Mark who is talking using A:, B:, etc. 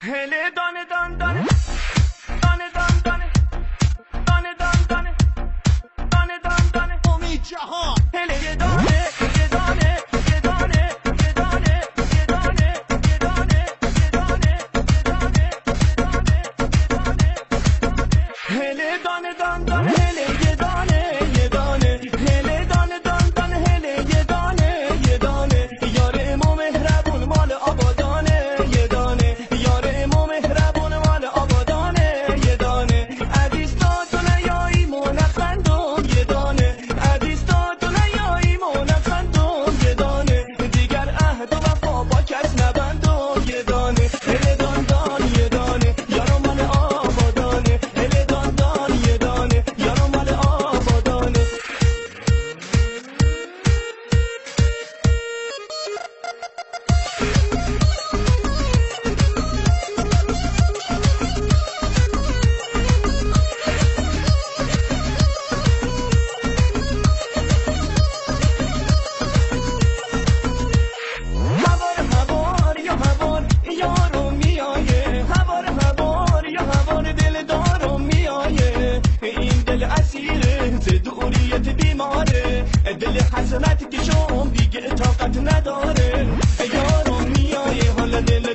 A: هله دانه دان دانه دانه دان دانه دانه دان دانه دانه دان دانه
B: امید جهان
A: هله یه دانه یه دانه یه دانه یه دانه یه دانه یه دانه یه دانه یه دانه یه دانه هله دانه دان دانه هله یه دانه یه دانه هله دانه دان دانه هله یه دانه یه دانه یار امام مهربون مال آبادانه یه دانه یار امام مهربون مال آبادانه یه دانه عزیز تو نیایی منفندم یه دانه عزیز تو نیایی منفندم یه دانه دیگر عهد و وفا با کس نبندم یه دانه هله دان دان یه دانه یارم مال آبادانه هله دان دان یه دانه یارم مال آبادانه هوار یا هوار یارو میایه هوار یا هوار دل دارو میایه این دل اسیره ز دوریت بیماره دل حسرت که شم دیگه طاقت نداره یارو میایه حالا دل